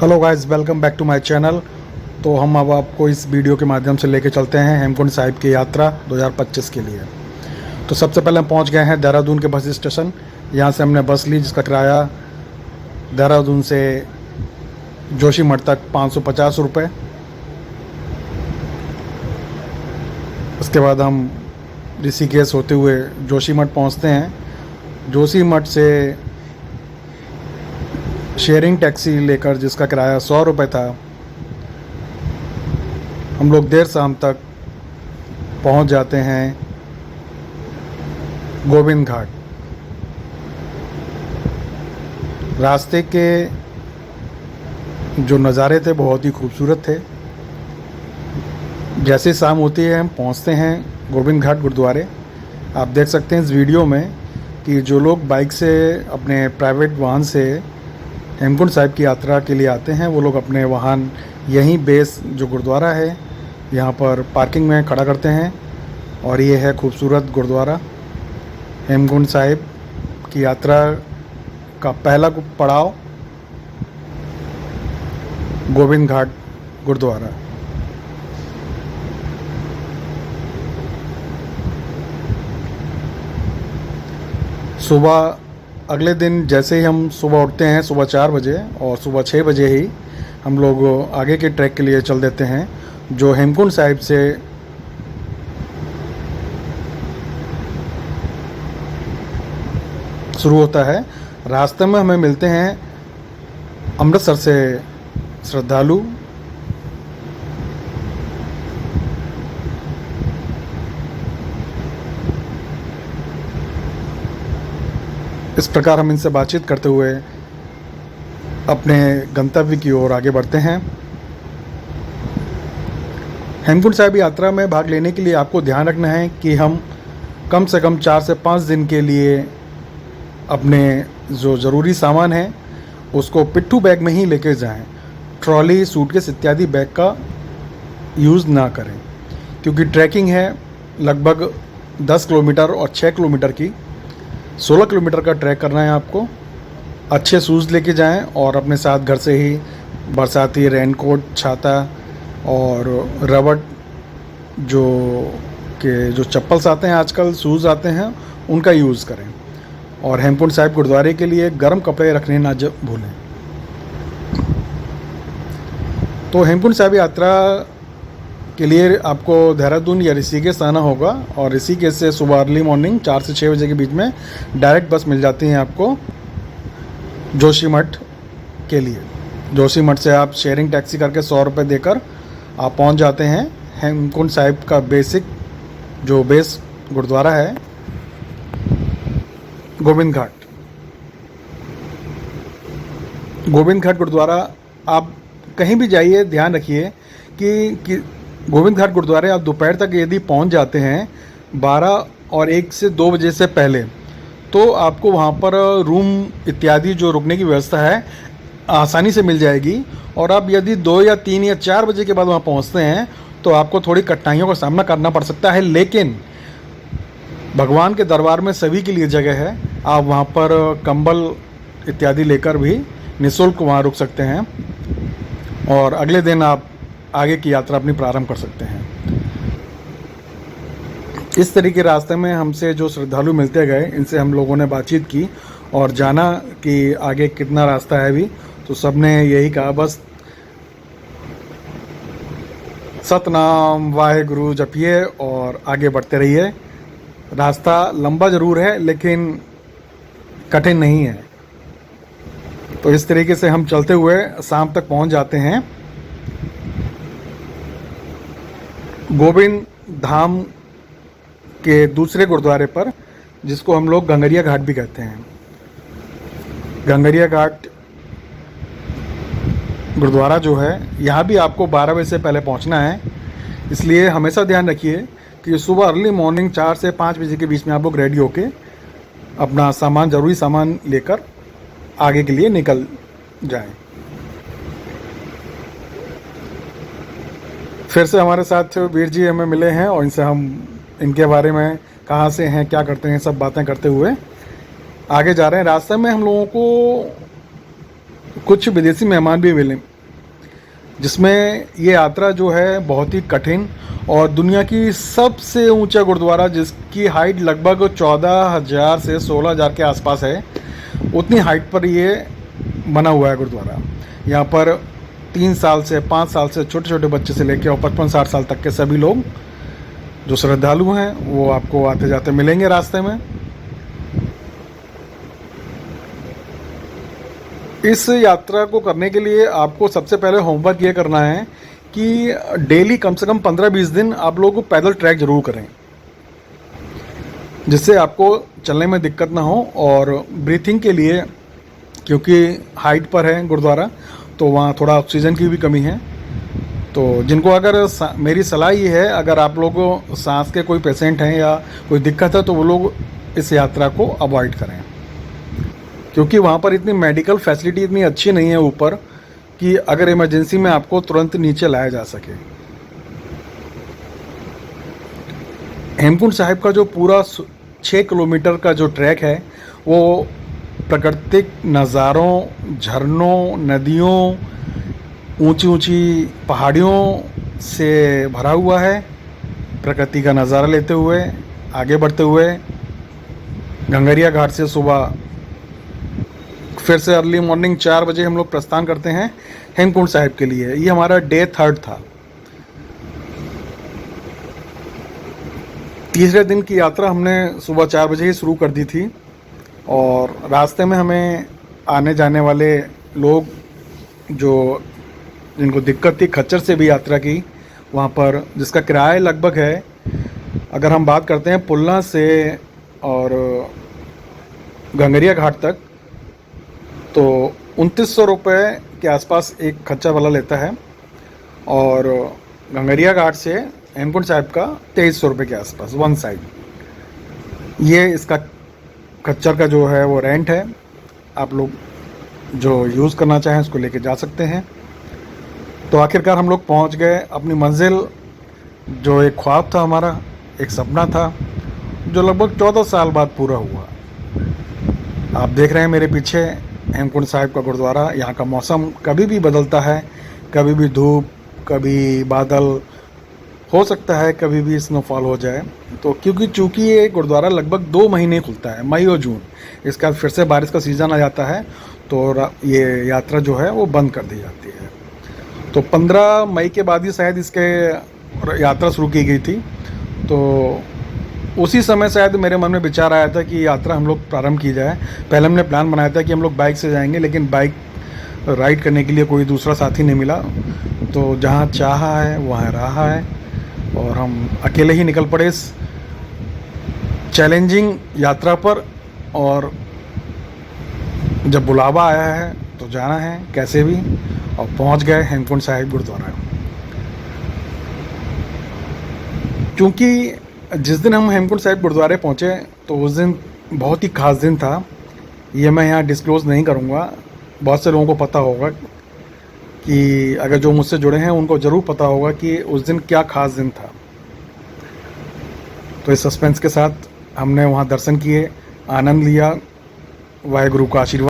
Hello guys, welcome back to my channel. तो हम अब आपको इस वीडियो के माध्यम से लेके चलते हैं हेमकुंड साहिब की यात्रा 2025 के लिए। तो सबसे पहले हम पहुंच गए हैं देहरादून के बस स्टेशन। यहां से हमने बस ली जिसका किराया देहरादून से जोशीमठ तक 550 रुपये। उसके बाद हम ऋषिकेश होते हुए जोशीमठ पहुंचते हैं। जोशीमठ से शेयरिंग टैक्सी लेकर, जिसका किराया 100 रुपये था, हम लोग देर शाम तक पहुंच जाते हैं गोविंद घाट। रास्ते के जो नज़ारे थे बहुत ही खूबसूरत थे। जैसे शाम होती है हम पहुंचते हैं गोविंद घाट गुरुद्वारे। आप देख सकते हैं इस वीडियो में कि जो लोग बाइक से, अपने प्राइवेट वाहन से हेमकुंड साहिब की यात्रा के लिए आते हैं, वो लोग अपने वाहन यहीं बेस जो गुरुद्वारा है यहाँ पर पार्किंग में खड़ा करते हैं। और ये है खूबसूरत गुरुद्वारा। हेमकुंड साहिब की यात्रा का पहला पड़ाव गोविंद घाट गुरुद्वारा। सुबह अगले दिन जैसे ही हम सुबह उठते हैं, सुबह 4 बजे, और सुबह 6 बजे ही हम लोग आगे के ट्रैक के लिए चल देते हैं जो हेमकुंड साहिब से शुरू होता है। रास्ते में हमें मिलते हैं अमृतसर से श्रद्धालु। इस प्रकार हम इनसे बातचीत करते हुए अपने गंतव्य की ओर आगे बढ़ते हैं। हेमकुंड साहिब यात्रा में भाग लेने के लिए आपको ध्यान रखना है कि हम कम से कम 4 से 5 दिन के लिए अपने जो ज़रूरी सामान है उसको पिट्ठू बैग में ही लेके जाएं। ट्रॉली, सूटकेस इत्यादि बैग का यूज़ ना करें, क्योंकि ट्रैकिंग है लगभग 10 किलोमीटर और 6 किलोमीटर की। 16 किलोमीटर का ट्रैक करना है आपको। अच्छे शूज़ लेके जाएं और अपने साथ घर से ही बरसाती रेनकोट, छाता और रबड़ जो चप्पल्स आते हैं आजकल, शूज़ आते हैं, उनका यूज़ करें। और हेमकुंड साहिब गुरुद्वारे के लिए गर्म कपड़े रखने ना भूलें। तो हेमकुंड साहिब यात्रा के लिए आपको देहरादून या ऋषिकेश आना होगा, और ऋषिकेश से सुबह अर्ली मॉर्निंग 4 से 6 बजे के बीच में डायरेक्ट बस मिल जाती है आपको जोशीमठ के लिए। जोशीमठ से आप शेयरिंग टैक्सी करके 100 रुपये देकर आप पहुंच जाते हैं हेमकुंड साहिब का बेस गुरुद्वारा है, गोविंद घाट। गोविंद घाट गुरुद्वारा, आप कहीं भी जाइए ध्यान रखिए कि गोविंद घाट गुरुद्वारे आप दोपहर तक यदि पहुंच जाते हैं 12 और 1 से 2 बजे से पहले, तो आपको वहां पर रूम इत्यादि जो रुकने की व्यवस्था है आसानी से मिल जाएगी। और आप यदि 2 या 3 या 4 बजे के बाद वहां पहुंचते हैं तो आपको थोड़ी कठिनाइयों का सामना करना पड़ सकता है, लेकिन भगवान के दरबार में सभी के लिए जगह है। आप वहाँ पर कंबल इत्यादि लेकर भी निःशुल्क वहाँ रुक सकते हैं और अगले दिन आप आगे की यात्रा अपनी प्रारंभ कर सकते हैं। इस तरीके रास्ते में हमसे जो श्रद्धालु मिलते गए, इनसे हम लोगों ने बातचीत की और जाना कि आगे कितना रास्ता है अभी। तो सब ने यही कहा, बस सतनाम वाहेगुरु जपिए और आगे बढ़ते रहिए। रास्ता लंबा ज़रूर है लेकिन कठिन नहीं है। तो इस तरीके से हम चलते हुए शाम तक पहुंच जाते हैं गोविंद धाम के दूसरे गुरुद्वारे पर, जिसको हम लोग गंगरिया घाट भी कहते हैं। गंगरिया घाट गुरुद्वारा जो है, यहाँ भी आपको 12 बजे से पहले पहुँचना है। इसलिए हमेशा ध्यान रखिए कि सुबह अर्ली मॉर्निंग 4 से 5 बजे के बीच में आप लोग रेडी होके अपना सामान, ज़रूरी सामान लेकर आगे के लिए निकल जाएं। फिर से हमारे साथ वीर जी हमें मिले हैं और इनसे हम इनके बारे में, कहाँ से हैं, क्या करते हैं, सब बातें करते हुए आगे जा रहे हैं। रास्ते में हम लोगों को कुछ विदेशी मेहमान भी जिसमें ये यात्रा जो है बहुत ही कठिन और दुनिया की सबसे ऊंचा गुरुद्वारा, जिसकी हाइट लगभग 14,000 से 16,000 के आसपास है, उतनी हाइट पर ये बना हुआ है गुरुद्वारा। यहाँ पर 3 साल से 5 साल से छोटे छोटे बच्चे से लेकर और 55-60 साल तक के सभी लोग जो श्रद्धालु हैं वो आपको आते जाते मिलेंगे रास्ते में। इस यात्रा को करने के लिए आपको सबसे पहले होमवर्क ये करना है कि डेली कम से कम 15-20 दिन आप लोग पैदल ट्रैक जरूर करें, जिससे आपको चलने में दिक्कत ना हो। और ब्रीथिंग के लिए, क्योंकि हाइट पर है गुरुद्वारा, तो वहाँ थोड़ा ऑक्सीजन की भी कमी है। तो जिनको अगर मेरी सलाह ये है, अगर आप लोग सांस के कोई पेशेंट हैं या कोई दिक्कत है तो वो लोग इस यात्रा को अवॉइड करें, क्योंकि वहाँ पर इतनी मेडिकल फैसिलिटी इतनी अच्छी नहीं है ऊपर कि अगर इमरजेंसी में आपको तुरंत नीचे लाया जा सके। हेमकुंड साहिब का जो पूरा 6 किलोमीटर का जो ट्रैक है वो प्राकृतिक नज़ारों, झरनों, नदियों, ऊंची ऊंची पहाड़ियों से भरा हुआ है। प्रकृति का नज़ारा लेते हुए आगे बढ़ते हुए गंगरिया घाट से सुबह फिर से अर्ली मॉर्निंग 4 बजे हम लोग प्रस्थान करते हैं हेमकुंड साहिब के लिए। ये हमारा डे 3 था। तीसरे दिन की यात्रा हमने सुबह 4 बजे ही शुरू कर दी थी और रास्ते में हमें आने जाने वाले लोग जो जिनको दिक्कत थी खच्चर से भी यात्रा की, वहाँ पर जिसका किराया लगभग है, अगर हम बात करते हैं पुलना से और गंगरिया घाट तक, तो 2900 रुपये के आसपास एक खच्चर वाला लेता है और गंगरिया घाट से हेमकुंड साहिब का 2300 रुपये के आसपास वन साइड। ये इसका खच्चर का जो है वो रेंट है। आप लोग जो यूज़ करना चाहें उसको लेके जा सकते हैं। तो आखिरकार हम लोग पहुंच गए अपनी मंजिल। जो एक ख्वाब था हमारा, एक सपना था, जो लगभग 14 साल बाद पूरा हुआ। आप देख रहे हैं मेरे पीछे हेमकुंड साहिब का गुरुद्वारा। यहाँ का मौसम कभी भी बदलता है, कभी भी धूप, कभी बादल, हो सकता है कभी भी स्नोफॉल हो जाए। तो क्योंकि चूँकि ये गुरुद्वारा लगभग 2 महीने खुलता है, मई और जून, इसके बाद फिर से बारिश का सीज़न आ जाता है तो ये यात्रा जो है वो बंद कर दी जाती है। तो 15 मई के बाद ही शायद इसके यात्रा शुरू की गई थी। तो उसी समय शायद मेरे मन में विचार आया था कि यात्रा हम लोग प्रारंभ की जाए। पहले हमने प्लान बनाया था कि हम लोग बाइक से जाएंगे, लेकिन बाइक राइड करने के लिए कोई दूसरा साथी नहीं मिला। तो जहाँ चाहा है वहाँ रहा है और हम अकेले ही निकल पड़े इस चैलेंजिंग यात्रा पर। और जब बुलावा आया है तो जाना है कैसे भी, और पहुंच गए हेमकुंड साहिब गुरुद्वारा। क्योंकि जिस दिन हम हेमकुंड साहिब गुरुद्वारे पहुंचे तो उस दिन बहुत ही ख़ास दिन था। ये मैं यहाँ डिस्क्लोज़ नहीं करूँगा, बहुत से लोगों को पता होगा कि अगर जो मुझसे जुड़े हैं उनको ज़रूर पता होगा कि उस दिन क्या ख़ास दिन था। तो इस सस्पेंस के साथ हमने वहाँ दर्शन किए, आनंद लिया, वाहेगुरु का आशीर्वाद।